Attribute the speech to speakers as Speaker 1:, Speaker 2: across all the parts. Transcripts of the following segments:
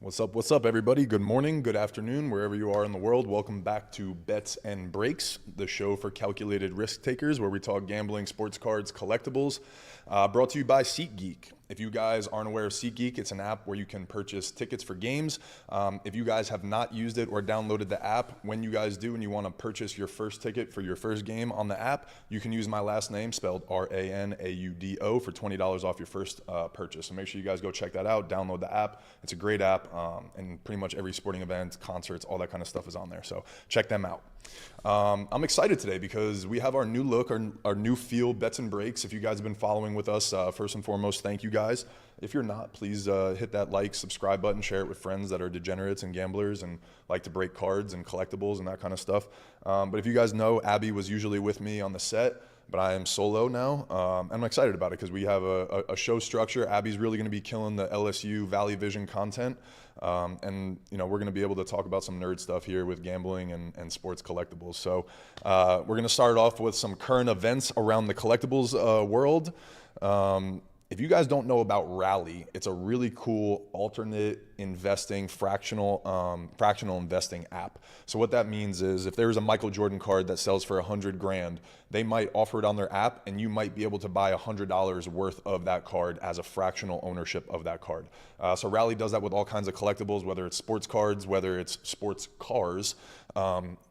Speaker 1: What's up, everybody? Good morning, good afternoon, wherever you are in the world. Welcome back to Bets and Breaks, the show for calculated risk takers, where we talk gambling, sports cards, collectibles. Brought to you by SeatGeek. If you guys aren't aware of SeatGeek, it's an app where you can purchase tickets for games. If you guys have not used it or downloaded the app, when you guys do and you want to purchase your first ticket for your first game on the app, you can use my last name, spelled Ranaudo, for $20 off your first purchase. So make sure you guys go check that out, download the app. It's a great app, and pretty much every sporting event, concerts, all that kind of stuff is on there. So check them out. I'm excited today because we have our new look, our new feel, Bets and Breaks. If you guys have been following with us, first and foremost, thank you guys. If you're not, please hit that like, subscribe button, share it with friends that are degenerates and gamblers and like to break cards and collectibles and that kind of stuff. But if you guys know, Abby was usually with me on the set, but I am solo now. And I'm excited about it because we have a show structure. Abby's really going to be killing the LSU Valley Vision content. And, you know, we're going to be able to talk about some nerd stuff here with gambling and sports collectibles. So we're going to start off with some current events around the collectibles world. If you guys don't know about Rally, it's a really cool alternate investing, fractional investing app. So what that means is if there's a Michael Jordan card that sells for $100,000, they might offer it on their app and you might be able to buy $100 worth of that card as a fractional ownership of that card. So Rally does that with all kinds of collectibles, whether it's sports cards, whether it's sports cars,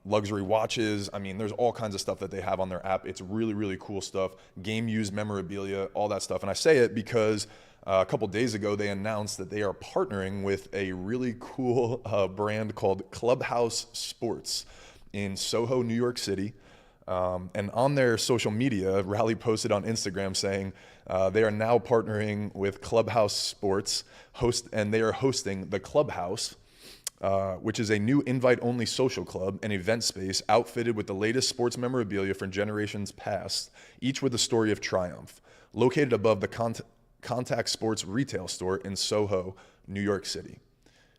Speaker 1: luxury watches. I mean, there's all kinds of stuff that they have on their app. It's really, really cool stuff. Game used memorabilia, all that stuff. And I say it because a couple days ago, they announced that they are partnering with a really cool brand called Clubhouse Sports in SoHo, New York City. And on their social media, Rally posted on Instagram saying they are now partnering with Clubhouse Sports, and they are hosting the Clubhouse, which is a new invite-only social club and event space outfitted with the latest sports memorabilia from generations past, each with a story of triumph. Located above the Contact Sports retail store in SoHo, New York City.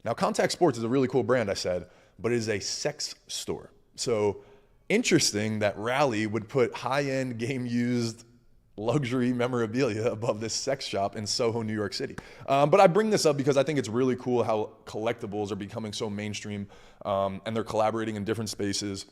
Speaker 1: Now, Contact Sports is a really cool brand, I said, but it is a sex store. So interesting that Rally would put high-end game-used luxury memorabilia above this sex shop in SoHo, New York City. But I bring this up because I think it's really cool how collectibles are becoming so mainstream, and they're collaborating in different spaces.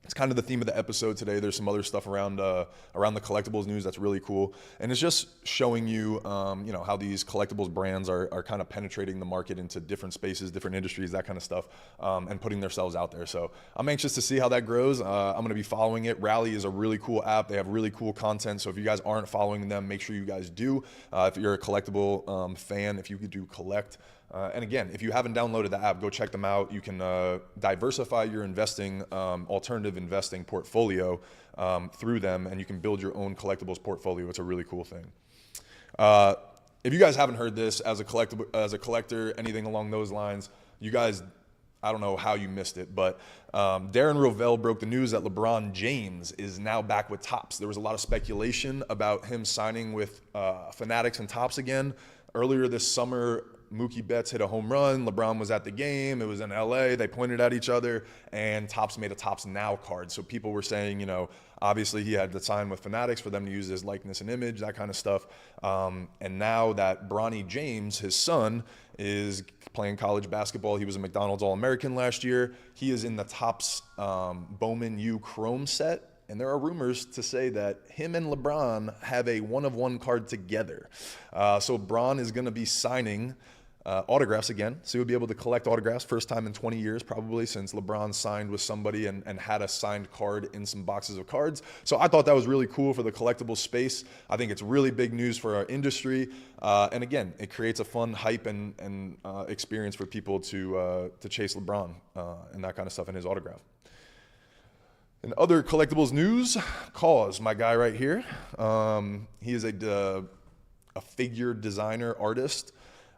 Speaker 1: It's kind of the theme of the episode today. There's some other stuff around the collectibles news that's really cool. And it's just showing you, how these collectibles brands are kind of penetrating the market into different spaces, different industries, that kind of stuff, and putting themselves out there. So I'm anxious to see how that grows. I'm going to be following it. Rally is a really cool app. They have really cool content. So if you guys aren't following them, make sure you guys do. If you're a collectible fan, if you could do collect. And again, if you haven't downloaded the app, go check them out. You can diversify your investing, alternative investing portfolio through them, and you can build your own collectibles portfolio. It's a really cool thing. If you guys haven't heard this as a collector, anything along those lines, you guys, I don't know how you missed it, but Darren Rovell broke the news that LeBron James is now back with Topps. There was a lot of speculation about him signing with Fanatics and Topps again. Earlier this summer, Mookie Betts hit a home run. LeBron was at the game. It was in LA. They pointed at each other, and Topps made a Topps Now card. So people were saying, obviously he had to sign with Fanatics for them to use his likeness and image, that kind of stuff. And now that Bronny James, his son, is playing college basketball. He was a McDonald's All-American last year. He is in the Topps Bowman U Chrome set. And there are rumors to say that him and LeBron have a one-of-one card together. So Bron is going to be signing autographs again. So he'll be able to collect autographs, first time in 20 years probably since LeBron signed with somebody and had a signed card in some boxes of cards. So I thought that was really cool for the collectible space. I think it's really big news for our industry. And again, it creates a fun hype and experience for people to chase LeBron and that kind of stuff in his autograph. In other collectibles news, KAWS, my guy right here. He is a figure designer, artist,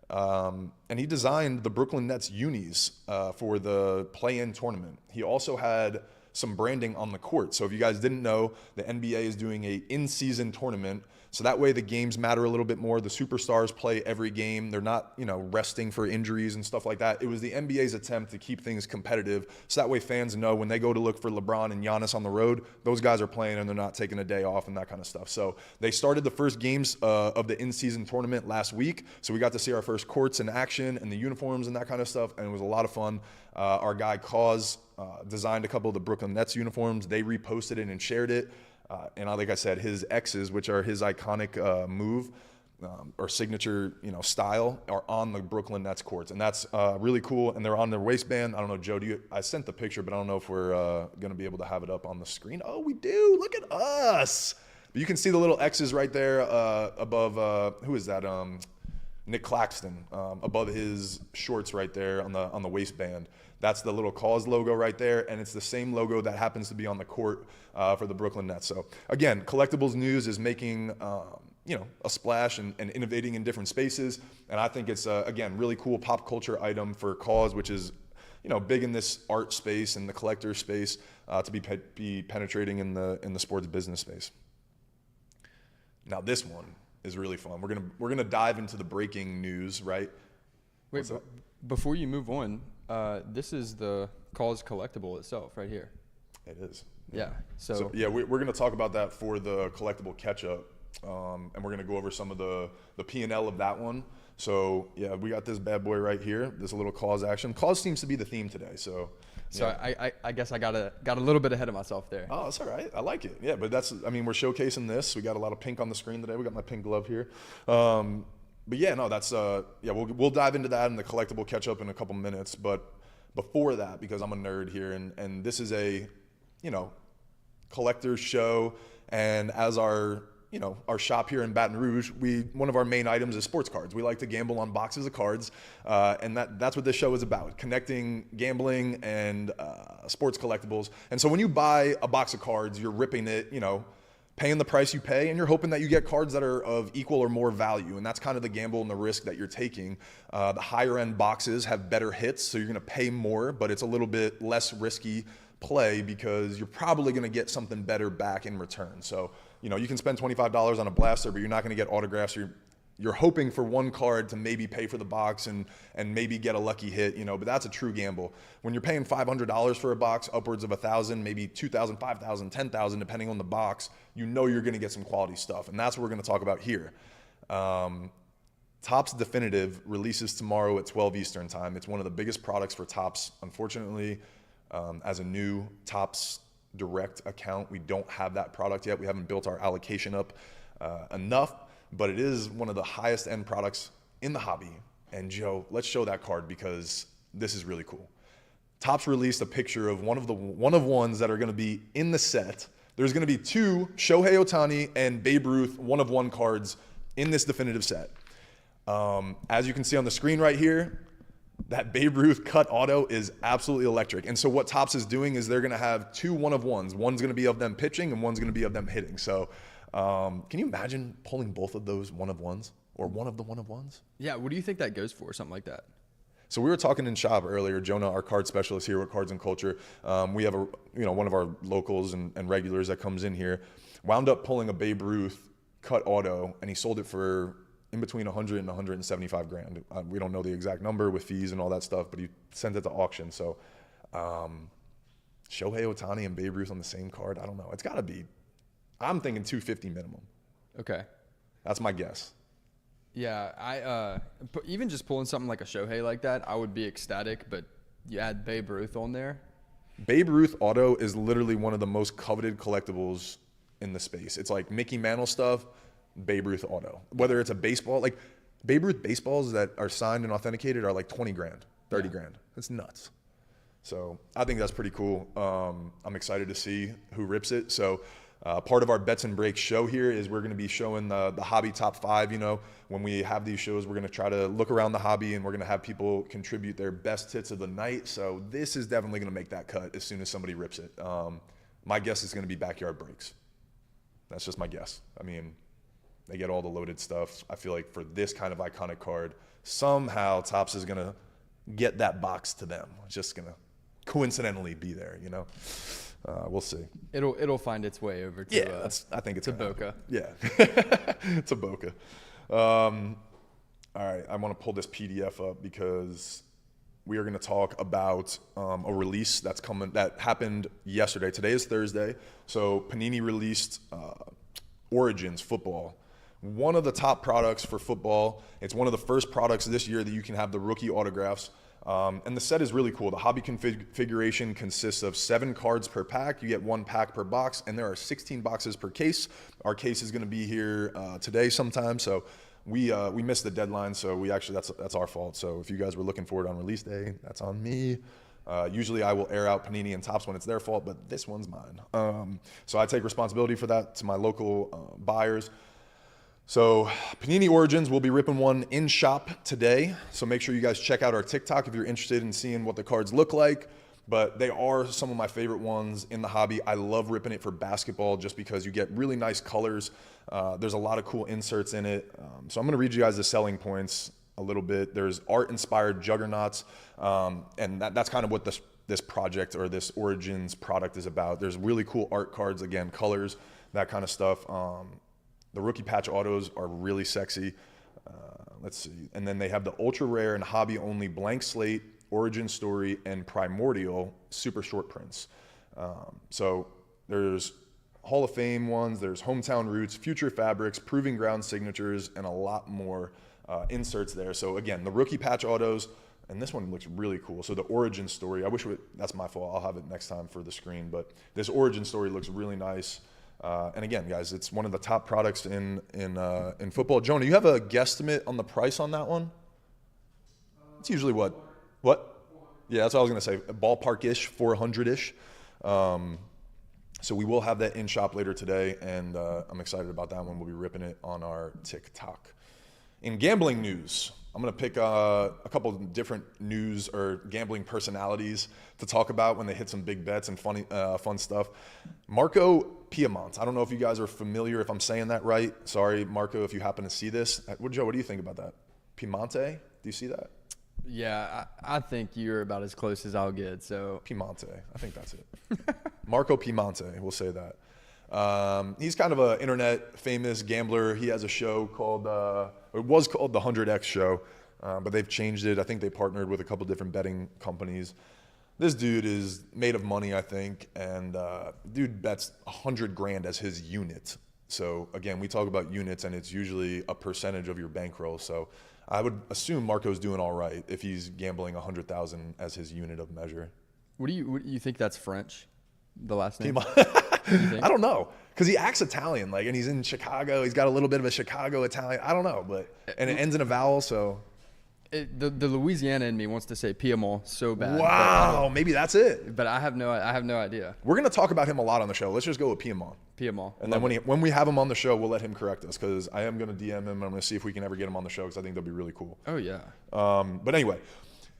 Speaker 1: and he designed the Brooklyn Nets unis for the play-in tournament. He also had some branding on the court. So if you guys didn't know, the NBA is doing a in-season tournament So that way the games matter a little bit more. The superstars play every game. They're not, resting for injuries and stuff like that. It was the NBA's attempt to keep things competitive. So that way fans know when they go to look for LeBron and Giannis on the road, those guys are playing and they're not taking a day off and that kind of stuff. So they started the first games of the in-season tournament last week. So we got to see our first courts in action and the uniforms and that kind of stuff. And it was a lot of fun. Our guy KAWS designed a couple of the Brooklyn Nets uniforms. They reposted it and shared it. And like I said, his X's, which are his iconic move or signature, style, are on the Brooklyn Nets courts, and that's really cool. And they're on their waistband. I don't know, Joe. I sent the picture, but I don't know if we're going to be able to have it up on the screen. Oh, we do. Look at us. But you can see the little X's right there above. Who is that? Nick Claxton above his shorts right there on the waistband. That's the little KAWS logo right there, and it's the same logo that happens to be on the court for the Brooklyn Nets. So again, collectibles news is making a splash and innovating in different spaces, and I think it's again really cool pop culture item for KAWS, which is big in this art space and the collector space to be penetrating in the sports business space. Now this one is really fun. We're gonna dive into the breaking news, right?
Speaker 2: Wait, before you move on, this is the KAWS collectible itself right here.
Speaker 1: It is.
Speaker 2: Yeah. So
Speaker 1: yeah, we're going to talk about that for the collectible catch-up, and we're going to go over some of the P&L of that one. So yeah, we got this bad boy right here, this little KAWS action. KAWS seems to be the theme today, so. Yeah.
Speaker 2: I guess I got a little bit ahead of myself there.
Speaker 1: Oh, that's all right. I like it. Yeah, but we're showcasing this. We got a lot of pink on the screen today. We got my pink glove here. But yeah, no, that's we'll dive into that in the collectible catch up in a couple minutes. But before that, because I'm a nerd here, and this is a collector's show, and as our shop here in Baton Rouge, one of our main items is sports cards. We like to gamble on boxes of cards, and that's what this show is about: connecting gambling and sports collectibles. And so when you buy a box of cards, you're ripping it, paying the price you pay, and you're hoping that you get cards that are of equal or more value, and that's kind of the gamble and the risk that you're taking. The higher end boxes have better hits, so you're gonna pay more, but it's a little bit less risky play because you're probably gonna get something better back in return. So, you can spend $25 on a blaster, but you're not gonna get autographs. You're hoping for one card to maybe pay for the box and maybe get a lucky hit, but that's a true gamble. When you're paying $500 for a box, upwards of $1,000, maybe $2,000, $5,000, $10,000, depending on the box, you're gonna get some quality stuff. And that's what we're gonna talk about here. Topps Definitive releases tomorrow at 12 Eastern time. It's one of the biggest products for Topps. Unfortunately, as a new Topps Direct account, we don't have that product yet. We haven't built our allocation up enough. But it is one of the highest end products in the hobby. And Joe, let's show that card because this is really cool. Topps released a picture of one of ones that are going to be in the set. There's going to be two Shohei Ohtani and Babe Ruth 1-of-1 cards in this definitive set. As you can see on the screen right here, that Babe Ruth cut auto is absolutely electric. And so what Topps is doing is they're going to have two 1-of-1s. One's going to be of them pitching and one's going to be of them hitting. So can you imagine pulling both of those 1-of-1s or one of the 1-of-1s?
Speaker 2: Yeah, what do you think that goes for, something like that?
Speaker 1: So we were talking in shop earlier. Jonah, our card specialist here at Cards and Culture, we have one of our locals and regulars that comes in here, wound up pulling a Babe Ruth cut auto, and he sold it for in between 100 and 175 grand. We don't know the exact number with fees and all that stuff, but he sent it to auction. So Shohei Ohtani and Babe Ruth on the same card, I don't know. It's got to be. I'm thinking 250 minimum.
Speaker 2: Okay.
Speaker 1: That's my guess.
Speaker 2: Yeah, even just pulling something like a Shohei like that, I would be ecstatic, but you add Babe Ruth on there.
Speaker 1: Babe Ruth auto is literally one of the most coveted collectibles in the space. It's like Mickey Mantle stuff, Babe Ruth auto. Whether it's a baseball, like Babe Ruth baseballs that are signed and authenticated are like 20 grand, 30 grand. It's nuts. So I think that's pretty cool. I'm excited to see who rips it. So part of our Bets and Breaks show here is we're going to be showing the hobby top 5. When we have these shows, we're going to try to look around the hobby and we're going to have people contribute their best hits of the night. So this is definitely going to make that cut as soon as somebody rips it. My guess is going to be backyard breaks. That's just my guess. I mean, they get all the loaded stuff. I feel like for this kind of iconic card, somehow Topps is going to get that box to them. It's just going to coincidentally be there, We'll see.
Speaker 2: It'll find its way over to
Speaker 1: Yeah, I think it's
Speaker 2: to
Speaker 1: gonna
Speaker 2: Boca.
Speaker 1: happen. Yeah, it's a Boca. All right, I want to pull this PDF up because we are going to talk about a release that happened yesterday. Today is Thursday, so Panini released Origins Football. One of the top products for football. It's one of the first products this year that you can have the rookie autographs. And the set is really cool. The hobby configuration consists of 7 cards per pack. You get 1 pack per box, and there are 16 boxes per case. Our case is going to be here today sometime, so we missed the deadline. So that's our fault. So if you guys were looking for it on release day, that's on me. Usually I will air out Panini and Topps when it's their fault, but this one's mine. So I take responsibility for that to my local buyers. So Panini Origins, we'll be ripping one in shop today. So make sure you guys check out our TikTok if you're interested in seeing what the cards look like. But they are some of my favorite ones in the hobby. I love ripping it for basketball just because you get really nice colors. There's a lot of cool inserts in it. So I'm going to read you guys the selling points a little bit. There's art-inspired juggernauts, and that's kind of what this project or this Origins product is about. There's really cool art cards, again, colors, that kind of stuff. The rookie patch autos are really sexy. Let's see. And then they have the ultra rare and hobby only blank slate, origin story, and primordial super short prints. So there's Hall of Fame ones, there's hometown roots, future fabrics, proving ground signatures, and a lot more inserts there. So again, the rookie patch autos, and this one looks really cool. So the origin story, that's my fault. I'll have it next time for the screen, but this origin story looks really nice. And again, guys, it's one of the top products in football. Jonah, you have a guesstimate on the price on that one? It's usually what? Yeah, that's what I was gonna say. Ballpark-ish, 400-ish. So we will have that in shop later today, and I'm excited about that one. We'll be ripping it on our TikTok. In gambling news, I'm going to pick a couple of different news or gambling personalities to talk about when they hit some big bets and fun stuff. Marco Piedmont. I don't know if you guys are familiar, if I'm saying that right. Sorry, Marco, if you happen to see this. Joe, what do you think about that? Piemonte? Do you see that?
Speaker 2: Yeah, I think you're about as close as I'll get. So
Speaker 1: Piemonte. I think that's it. Marco Piemonte, we'll say that. He's kind of an internet famous gambler. He has a show called, it was called the 100X Show, but they've changed it. I think they partnered with a couple different betting companies. This dude is made of money, I think, and dude bets 100 grand as his unit. So again, we talk about units, and it's usually a percentage of your bankroll. So I would assume Marco's doing all right if he's gambling 100,000 as his unit of measure.
Speaker 2: what do you think that's French? The last name?
Speaker 1: I don't know, because he acts Italian, and he's in Chicago. He's got a little bit of a Chicago Italian. I don't know, and it ends in a vowel, so.
Speaker 2: The Louisiana in me wants to say Piedmont so bad.
Speaker 1: Wow, maybe that's it.
Speaker 2: But I have no idea.
Speaker 1: We're gonna talk about him a lot on the show. Let's just go with Piedmont. And then when we have him on the show, we'll let him correct us, because I am gonna DM him and I'm gonna see if we can ever get him on the show, because I think that'd be really cool.
Speaker 2: Oh yeah.
Speaker 1: But anyway.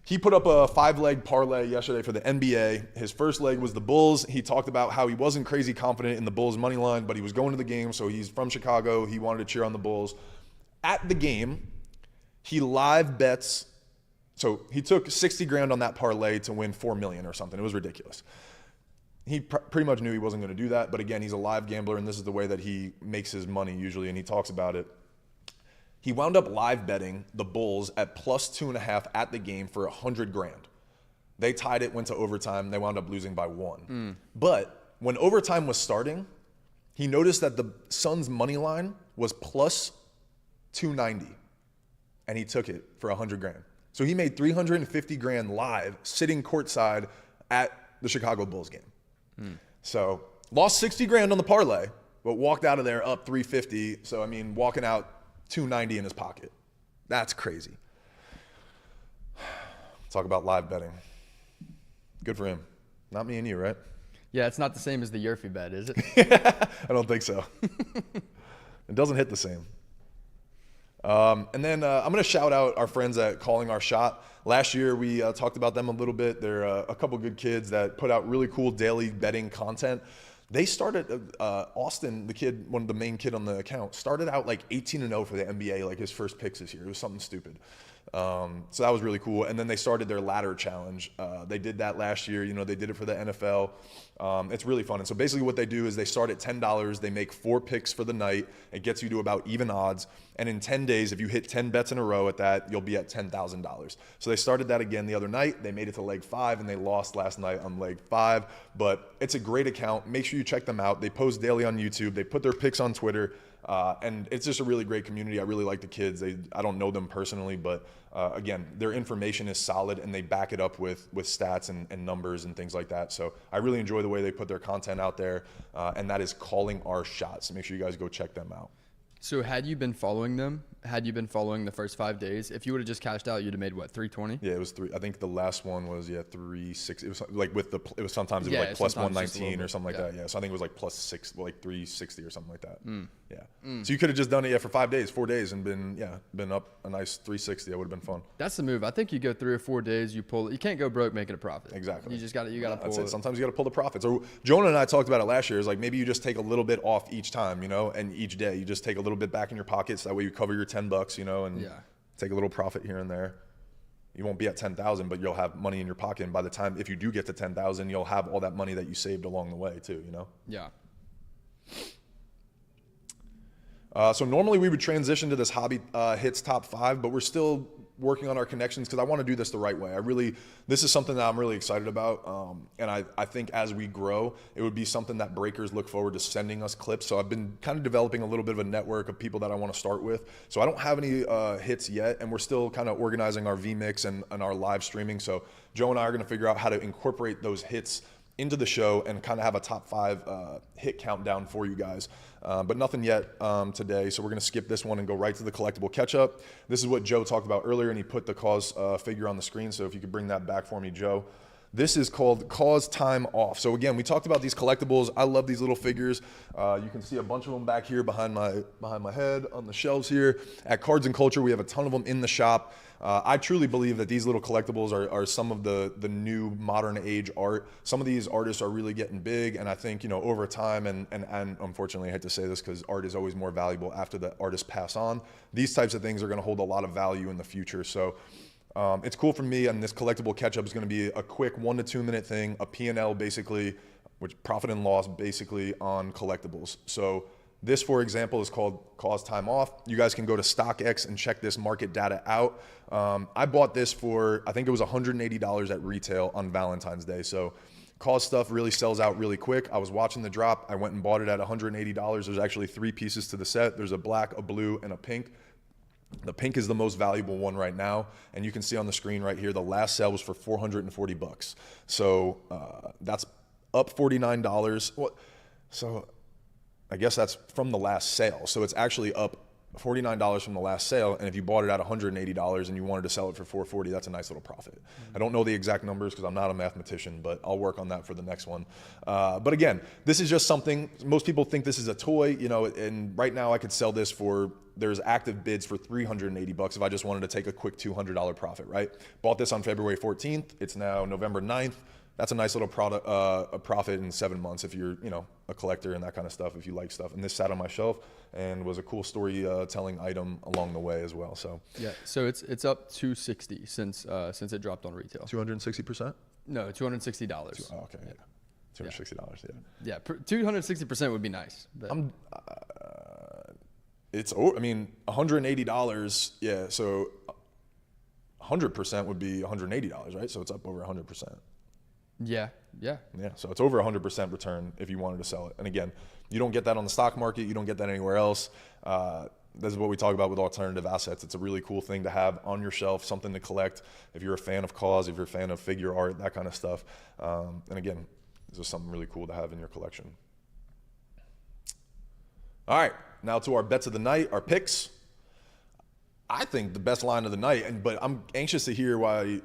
Speaker 1: He put up a 5-leg parlay yesterday for the NBA. His first leg was the Bulls. He talked about how he wasn't crazy confident in the Bulls' money line, but he was going to the game, so he's from Chicago. He wanted to cheer on the Bulls. At the game, he live bets. So he took 60 grand on that parlay to win 4 million or something. It was ridiculous. He pretty much knew he wasn't going to do that, but again, he's a live gambler, and this is the way that he makes his money usually, and he talks about it. He wound up live betting the Bulls at plus 2.5 at the game for 100 grand. They tied it, went to overtime. They wound up losing by 1. But when overtime was starting, he noticed that the Suns' money line was plus 290, and he took it for 100 grand. So he made 350 grand live, sitting courtside at the Chicago Bulls game. So lost 60 grand on the parlay, but walked out of there up 350. So, I mean, walking out 290 in his pocket. That's crazy. Talk about live betting. Good for him. Not me and you, right?
Speaker 2: Yeah, it's not the same as the Yerfy bet, is it?
Speaker 1: I don't think so. It doesn't hit the same. And then I'm going to shout out our friends at Calling Our Shot. Last year, we talked about them a little bit. They're a couple good kids that put out really cool daily betting content. They started, Austin, the kid, the main kid on the account, started out 18-0 for the NBA, his first picks this year. It was something stupid. So that was really cool. And then they started their ladder challenge. They did that last year. They did it for the NFL. It's really fun. And so basically what they do is they start at $10. They make 4 picks for the night. It gets you to about even odds. And in 10 days, if you hit 10 bets in a row at that, you'll be at $10,000. So they started that again the other night. They made it to leg 5, and they lost last night on leg 5. But it's a great account. Make sure you check them out. They post daily on YouTube. They put their picks on Twitter. And it's just a really great community. I really like the kids. I don't know them personally, but again, their information is solid, and they back it up with stats and numbers and things like that. So I really enjoy the way they put their content out there, and that is Calling Our Shots. So make sure you guys go check them out.
Speaker 2: So had you been following them, had you been following the first 5 days, if you would have just cashed out, you'd have made what, 320?
Speaker 1: Yeah, it was 3. I think the last one was 360. It was like it was sometimes it was
Speaker 2: Yeah,
Speaker 1: like plus
Speaker 2: sometimes just a
Speaker 1: 119 or
Speaker 2: little
Speaker 1: something like
Speaker 2: bit.
Speaker 1: that. Yeah, so I think it was like plus 6, like 360 or something like that. Yeah. So you could have just done it for 5 days, 4 days, and been up a nice 360. That would have been fun.
Speaker 2: That's the move. I think you go 3 or 4 days, you pull it. You can't go broke making a profit.
Speaker 1: Exactly.
Speaker 2: You got to
Speaker 1: That's
Speaker 2: pull
Speaker 1: it.
Speaker 2: it.
Speaker 1: Sometimes you got to pull the profits. So Jonah and I talked about it last year. Is like maybe you just take a little bit off each time, and each day you just take a little bit back in your pockets. That way you cover your $10, and take a little profit here and there. You won't be at 10,000, but you'll have money in your pocket. And by the time, if you do get to 10,000, you'll have all that money that you saved along the way too.
Speaker 2: Yeah.
Speaker 1: So normally we would transition to this hobby hits top 5, but we're still working on our connections because I want to do this the right way. This is something that I'm really excited about. And I think as we grow, it would be something that breakers look forward to sending us clips. So I've been kind of developing a little bit of a network of people that I want to start with. So I don't have any hits yet, and we're still kind of organizing our VMix and our live streaming. So Joe and I are going to figure out how to incorporate those hits into the show and kind of have a top 5 hit countdown for you guys. But nothing yet today, so we're going to skip this one and go right to the collectible catch-up. This is what Joe talked about earlier, and he put the KAWS figure on the screen, so if you could bring that back for me, Joe. This is called KAWS Time Off. So again, we talked about these collectibles. I love these little figures. You can see a bunch of them back here behind my head on the shelves here. At Cards and Culture, we have a ton of them in the shop. I truly believe that these little collectibles are some of the new modern age art. Some of these artists are really getting big, and I think over time, and unfortunately I hate to say this because art is always more valuable after the artists pass on, these types of things are going to hold a lot of value in the future. So it's cool for me, and this collectible catch-up is going to be a quick 1 to 2 minute thing, a P&L basically, which profit and loss basically on collectibles. So this, for example, is called KAWS Time Off. You guys can go to StockX and check this market data out. I bought this for, I think it was $180 at retail on Valentine's Day. So KAWS stuff really sells out really quick. I was watching the drop. I went and bought it at $180. There's actually 3 pieces to the set. There's a black, a blue, and a pink. The pink is the most valuable one right now, and you can see on the screen right here, the last sale was for $440. So that's up $49. So I guess that's from the last sale. So it's actually up $49 from the last sale, and if you bought it at $180 and you wanted to sell it for $440, that's a nice little profit. I don't know the exact numbers because I'm not a mathematician, but I'll work on that for the next one. But again, this is just something, most people think this is a toy, and right now I could sell this for, there's active bids for $380 if I just wanted to take a quick $200 profit, right? Bought this on February 14th. It's now November 9th. That's a nice little a profit in 7 months if you're, a collector and that kind of stuff, if you like stuff. And this sat on my shelf and was a cool storytelling item along the way as well. So
Speaker 2: yeah, so it's up 260 since it dropped on retail.
Speaker 1: 260%?
Speaker 2: No, $260.
Speaker 1: Oh, okay, yeah. $260, yeah.
Speaker 2: Yeah, 260% would be nice. But.
Speaker 1: $180, yeah. So 100% would be $180, right? So it's up over 100%.
Speaker 2: Yeah.
Speaker 1: So it's over 100% return if you wanted to sell it. And again, you don't get that on the stock market. You don't get that anywhere else. This is what we talk about with alternative assets. It's a really cool thing to have on your shelf, something to collect. If you're a fan of KAWS, if you're a fan of figure art, that kind of stuff. And again, this is something really cool to have in your collection. All right, now to our bets of the night, our picks. I think the best line of the night, but I'm anxious to hear why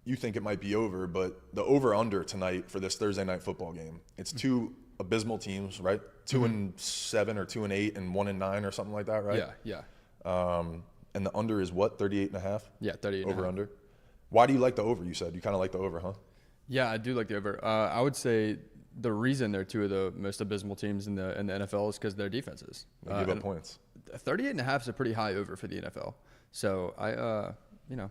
Speaker 1: you think it might be over, but the over-under tonight for this Thursday night football game, it's 2 abysmal teams, right? 2-7 or 2-8 and 1-9 or something like that, right?
Speaker 2: Yeah.
Speaker 1: And the under is what, 38.5?
Speaker 2: Yeah, 38.5.
Speaker 1: Over-under. Why do you like the over, you said? You kind of like the over, huh?
Speaker 2: Yeah, I do like the over. I would say the reason they're 2 of the most abysmal teams in the NFL is because their defenses.
Speaker 1: They give up points.
Speaker 2: 38.5 is a pretty high over for the NFL. So you know,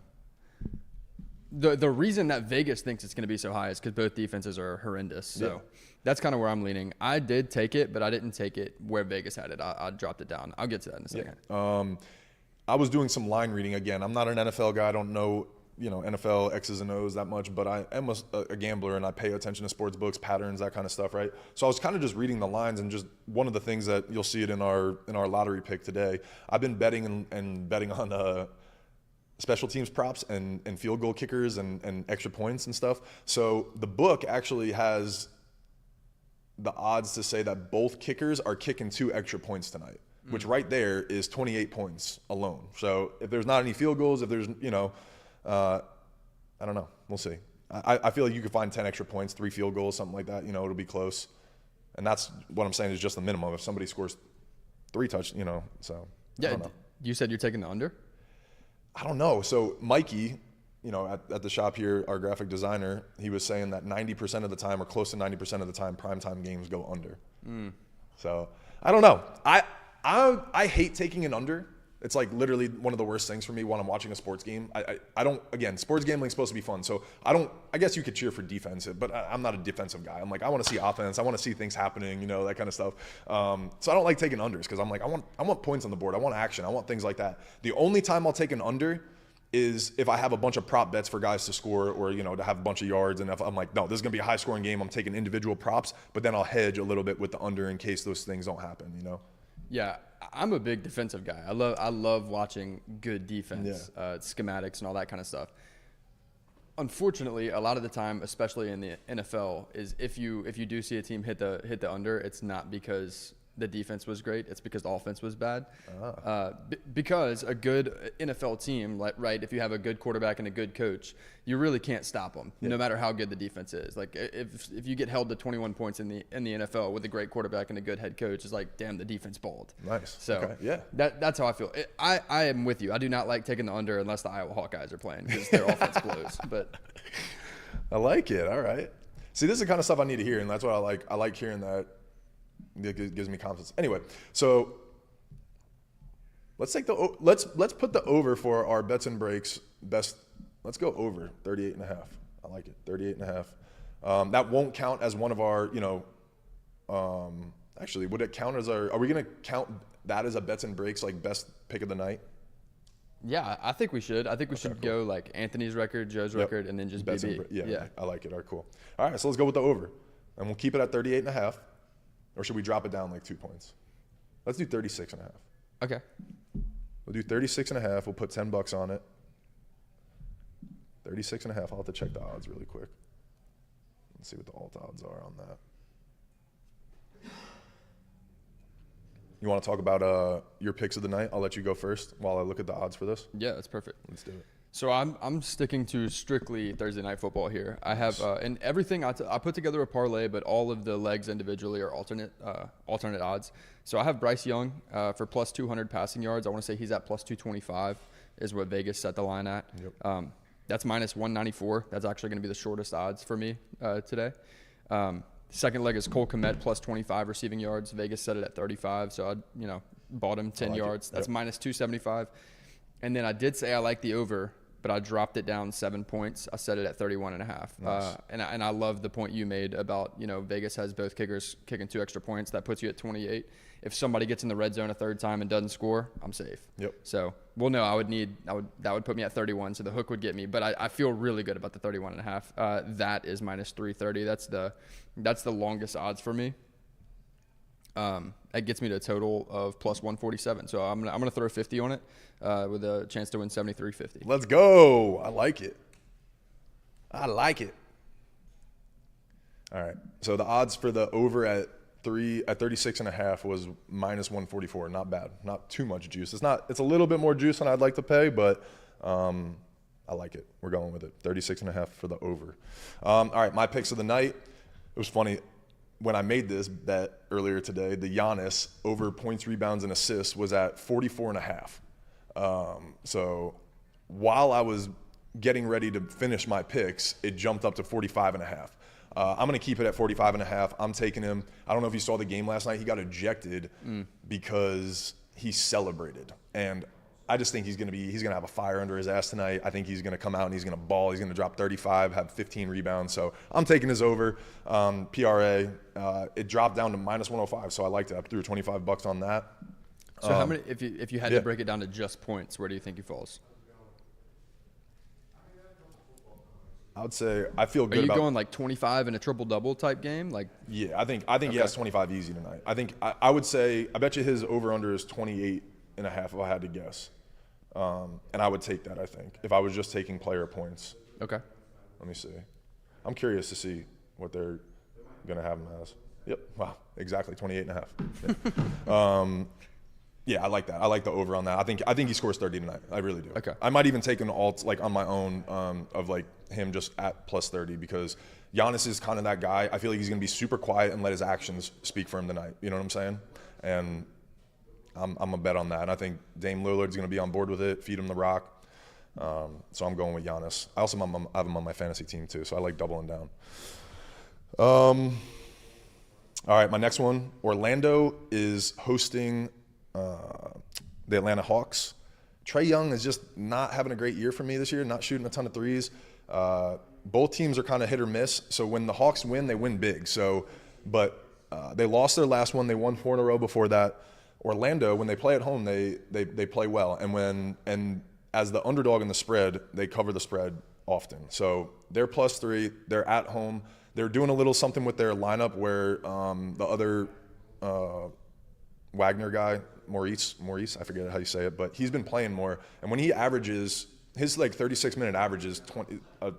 Speaker 2: the reason that Vegas thinks it's going to be so high is because both defenses are horrendous. So that's kind of where I'm leaning. I did take it, but I didn't take it where Vegas had it. I dropped it down. I'll get to that in a second.
Speaker 1: I was doing some line reading again. I'm not an NFL guy. I don't know, NFL X's and O's that much, but I am a gambler and I pay attention to sports books, patterns, that kind of stuff, right? So I was kind of just reading the lines, and just one of the things that you'll see it in our lottery pick today. I've been betting and betting on special teams props and field goal kickers and extra points and stuff. So the book actually has the odds to say that both kickers are kicking 2 extra points tonight, which right there is 28 points alone. So if there's not any field goals, if there's, I don't know. We'll see. I feel like you could find 10 extra points, 3 field goals, something like that. It'll be close. And that's what I'm saying is just the minimum. If somebody scores 3 so.
Speaker 2: Yeah.
Speaker 1: I don't know.
Speaker 2: You said you're taking the under?
Speaker 1: I don't know. So Mikey, at the shop here, our graphic designer, he was saying that 90% of the time, or close to 90% of the time, primetime games go under. So I don't know. I hate taking an under. It's like literally one of the worst things for me when I'm watching a sports game. I don't, again, sports gambling is supposed to be fun. So I guess you could cheer for defense, but I'm not a defensive guy. I'm like, I want to see offense. I want to see things happening, that kind of stuff. So I don't like taking unders because I'm like, I want points on the board. I want action. I want things like that. The only time I'll take an under is if I have a bunch of prop bets for guys to score or, to have a bunch of yards. And if I'm like, no, this is going to be a high scoring game. I'm taking individual props, but then I'll hedge a little bit with the under in case those things don't happen,
Speaker 2: Yeah, I'm a big defensive guy. I love watching good defense, schematics and all that kind of stuff. Unfortunately, a lot of the time, especially in the NFL, is if you do see a team hit the under, it's not because the defense was great. It's because the offense was bad. Because a good NFL team, right, if you have a good quarterback and a good coach, you really can't stop them, no matter how good the defense is. Like if you get held to 21 points in the NFL with a great quarterback and a good head coach, it's like, damn, the defense balled.
Speaker 1: Nice.
Speaker 2: So
Speaker 1: okay. Yeah,
Speaker 2: that's how I feel. I am with you. I do not like taking the under unless the Iowa Hawkeyes are playing because their offense blows. But
Speaker 1: I like it. All right. See, this is the kind of stuff I need to hear, and that's what I like. I like hearing that. It gives me confidence. Anyway, so let's put the over for our bets and breaks best. Let's go over 38.5. I like it. 38.5. That won't count as one of our, actually, would it count as are we going to count that as a bets and breaks, like best pick of the night?
Speaker 2: Yeah, I think we should. I think we should go like Anthony's record, Joe's record, and then just
Speaker 1: bets
Speaker 2: BB.
Speaker 1: Yeah, I like it. All right, cool. All right, so let's go with the over. And we'll keep it at 38.5. Or should we drop it down like 2 points? Let's do 36.5.
Speaker 2: Okay.
Speaker 1: We'll do 36.5. We'll put $10 on it. 36.5. I'll have to check the odds really quick. Let's see what the alt odds are on that. You want to talk about your picks of the night? I'll let you go first while I look at the odds for this.
Speaker 2: Yeah, that's perfect.
Speaker 1: Let's do it.
Speaker 2: So I'm sticking to strictly Thursday night football here. I have and everything I put together a parlay, but all of the legs individually are alternate odds. So I have Bryce Young for plus 200 passing yards. I want to say he's at plus 225 is what Vegas set the line at.
Speaker 1: Yep.
Speaker 2: That's minus 194. That's actually going to be the shortest odds for me today. Second leg is Cole Kmet plus 25 receiving yards. Vegas set it at 35, so I bought him 10 yards. That's minus 275. And then I did say I like the over, but I dropped it down 7 points. I set it at 31.5.
Speaker 1: Nice.
Speaker 2: And I love the point you made about, Vegas has both kickers kicking 2 extra points. That puts you at 28. If somebody gets in the red zone a third time and doesn't score, I'm safe.
Speaker 1: Yep.
Speaker 2: So, that would put me at 31, so the hook would get me. But I feel really good about the 31.5. That is minus 330. That's the longest odds for me. That gets me to a total of plus 147. So I'm gonna throw 50 on it with a chance to win 73.50.
Speaker 1: Let's go. I like it. All right. So the odds for the over at 36.5 was minus 144. Not bad. Not too much juice. It's a little bit more juice than I'd like to pay, but I like it. We're going with it. 36.5 for the over. All right. My picks of the night. It was funny. When I made this bet earlier today, the Giannis over points, rebounds, and assists was at 44.5. So while I was getting ready to finish my picks, it jumped up to 45.5. I'm going to keep it at 45.5. I'm taking him. I don't know if you saw the game last night. He got ejected because he celebrated. And I just think he's gonna have a fire under his ass tonight. I think he's gonna come out and he's gonna ball. He's gonna drop 35, have 15 rebounds. So I'm taking his over. PRA, it dropped down to -105, so I liked it. I threw $25 on that.
Speaker 2: So how many? If you had to break it down to just points, where do you think he falls?
Speaker 1: I would say I feel good.
Speaker 2: Are you
Speaker 1: about
Speaker 2: going like 25 in a triple double type game? Like,
Speaker 1: yeah, I think he has 25 easy tonight. I would say I bet you his over under is 28.5 if I had to guess, and I would take that. I think if I was just taking player points.
Speaker 2: Okay.
Speaker 1: Let me see. I'm curious to see what they're gonna have him as. Yep. Wow. Exactly 28.5. Yeah. Yeah, I like that. I like the over on that. I think he scores 30 tonight. I really do.
Speaker 2: Okay.
Speaker 1: I might even take an alt like on my own of like him just at +30 because Giannis is kind of that guy. I feel like he's going to be super quiet and let his actions speak for him tonight. You know what I'm saying? And I'm a bet on that. And I think Dame Lillard's going to be on board with it. Feed him the rock. So I'm going with Giannis. I also have him on my fantasy team too, so I like doubling down. All right, my next one. Orlando is hosting the Atlanta Hawks. Trae Young is just not having a great year for me this year, not shooting a ton of threes. Both teams are kind of hit or miss. So when the Hawks win, they win big. But they lost their last one. They won 4 in a row before that. Orlando, when they play at home, they play well. And as the underdog in the spread, they cover the spread often. So they're +3. They're at home. They're doing a little something with their lineup where the other Wagner guy, Maurice, I forget how you say it, but he's been playing more. And when he averages, his like 36-minute average is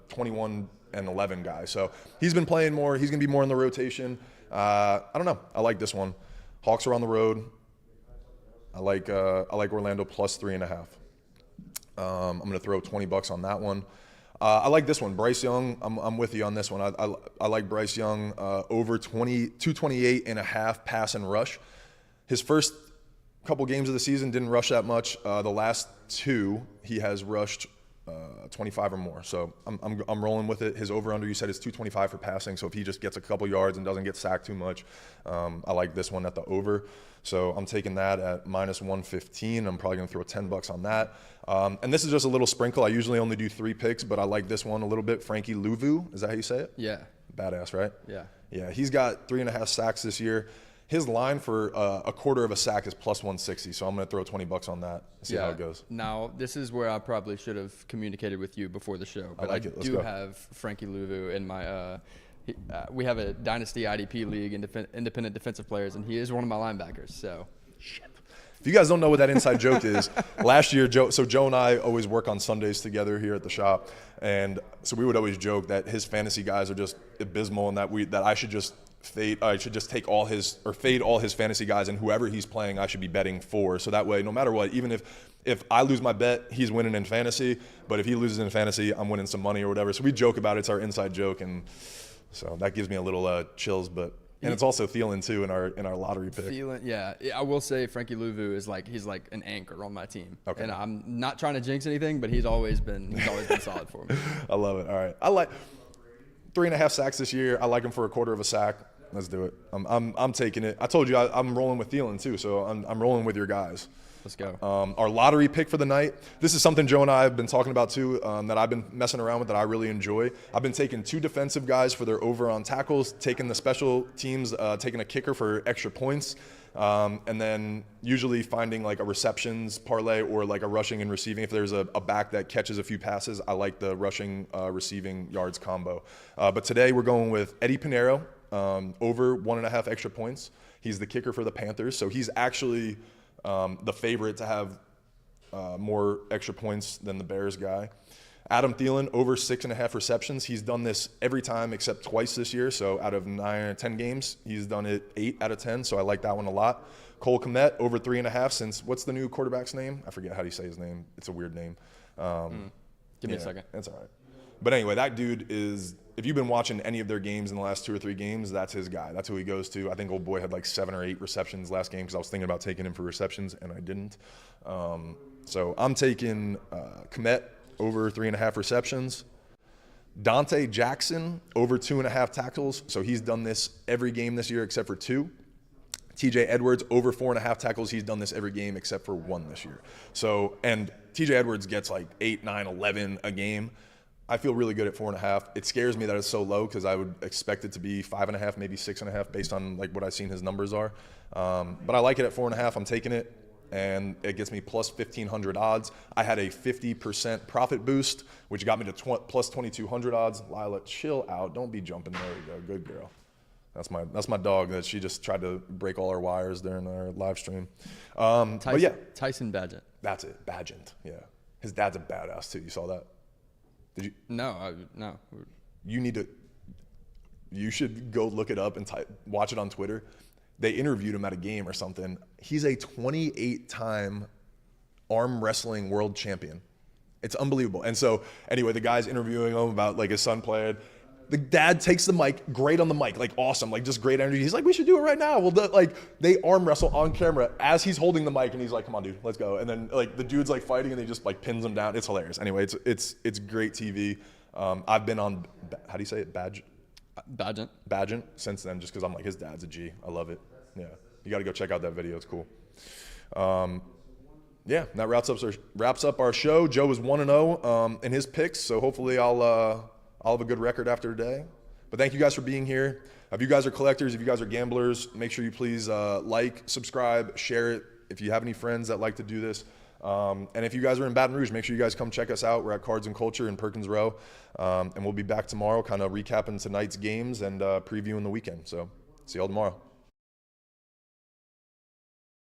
Speaker 1: 21 and 11 guy. So he's been playing more. He's going to be more in the rotation. I don't know. I like this one. Hawks are on the road. I like Orlando +3.5. I'm going to throw $20 on that one. I like this one. Bryce Young, I'm with you on this one. I like Bryce Young over 228.5 pass and rush. His first couple games of the season didn't rush that much. The last 2, he has rushed 25 or more. So I'm rolling with it. His over/under, you said, is 225 for passing. So if he just gets a couple yards and doesn't get sacked too much, I like this one at the over. So I'm taking that at -115. I'm probably going to throw $10 on that. And this is just a little sprinkle. I usually only do 3 picks, but I like this one a little bit. Frankie Louvu, is that how you say it?
Speaker 2: Yeah.
Speaker 1: Badass, right?
Speaker 2: Yeah.
Speaker 1: Yeah, he's got 3.5 sacks this year. His line for a quarter of a sack is +160, so I'm going to throw $20 on see how it goes.
Speaker 2: Now, this is where I probably should have communicated with you before the show. But
Speaker 1: I like it. Let's
Speaker 2: do
Speaker 1: go.
Speaker 2: have Frankie Louvu in my we have a Dynasty IDP league, independent defensive players, and he is one of my linebackers. So,
Speaker 1: shit. If you guys don't know what that inside joke is, last year, Joe and I always work on Sundays together here at the shop, and so we would always joke that his fantasy guys are just abysmal, and that I should just fade all his fantasy guys, and whoever he's playing, I should be betting for. So that way, no matter what, even if I lose my bet, he's winning in fantasy. But if he loses in fantasy, I'm winning some money or whatever. So we joke about it. It's our inside joke, and so that gives me a little chills. And it's also Thielen too in our lottery pick.
Speaker 2: Thielen, yeah. I will say Frankie Louvu is he's like an anchor on my team.
Speaker 1: Okay.
Speaker 2: And I'm not trying to jinx anything, but he's always been solid for me.
Speaker 1: I love it. All right, I like 3.5 sacks this year. I like him for a quarter of a sack. Let's do it. I'm taking it. I told you I'm rolling with Thielen too, so I'm rolling with your guys.
Speaker 2: Let's go.
Speaker 1: Our lottery pick for the night. This is something Joe and I have been talking about too, that I've been messing around with that I really enjoy. I've been taking 2 defensive guys for their over on tackles, taking the special teams, taking a kicker for extra points, and then usually finding like a receptions parlay or like a rushing and receiving. If there's a back that catches a few passes, I like the rushing receiving yards combo. But today we're going with Eddie Pinheiro, over 1.5 extra points. He's the kicker for the Panthers, so he's actually the favorite to have more extra points than the Bears guy. Adam Thielen, over 6.5 receptions. He's done this every time except twice this year. So out of 9 or 10 games, he's done it 8 out of 10. So I like that one a lot. Cole Kmet, over 3.5 since, what's the new quarterback's name? I forget how do you say his name. It's a weird name.
Speaker 2: Give me a second.
Speaker 1: That's all right. But anyway, that dude is, if you've been watching any of their games in the last 2 or 3 games, that's his guy. That's who he goes to. I think old boy had like 7 or 8 receptions last game because I was thinking about taking him for receptions, and I didn't. So I'm taking Kmet, over 3.5 receptions. Dante Jackson, over 2.5 tackles. So he's done this every game this year except for 2. TJ Edwards, over 4.5 tackles. He's done this every game except for one this year. So, and TJ Edwards gets like 8, 9, 11 a game. I feel really good at 4.5. It scares me that it's so low because I would expect it to be 5.5, maybe 6.5 based on like what I've seen his numbers are. But I like it at 4.5. I'm taking it, and it gets me plus 1,500 odds. I had a 50% profit boost, which got me to plus 2,200 odds. Lila, chill out. Don't be jumping. There you go. Good girl. That's my dog that she just tried to break all our wires during our live stream. But yeah,
Speaker 2: Tyson Badgett.
Speaker 1: that's it. Badgent. Yeah, his dad's a badass too. You saw that? Did you?
Speaker 2: No.
Speaker 1: You should go look it up and watch it on Twitter. They interviewed him at a game or something. He's a 28-time arm wrestling world champion. It's unbelievable. And so anyway, the guy's interviewing him about like his son playing. The dad takes the mic, great on the mic, like awesome, like just great energy. He's like, we should do it right now. Well, they arm wrestle on camera as he's holding the mic, and he's like, come on, dude, let's go. And then like the dude's like fighting, and they just like pins him down. It's hilarious. Anyway, it's great TV. I've been on, how do you say it, Badgent since then, just because I'm like, his dad's a G. I love it. Yeah, you got to go check out that video. It's cool. Yeah, that wraps up our show. Joe is 1-0 in his picks, so hopefully I'll have a good record after today. But thank you guys for being here. If you guys are collectors, if you guys are gamblers, make sure you please like, subscribe, share it if you have any friends that like to do this. And if you guys are in Baton Rouge, make sure you guys come check us out. We're at Cards and Culture in Perkins Row. And we'll be back tomorrow kind of recapping tonight's games and previewing the weekend. So see y'all tomorrow.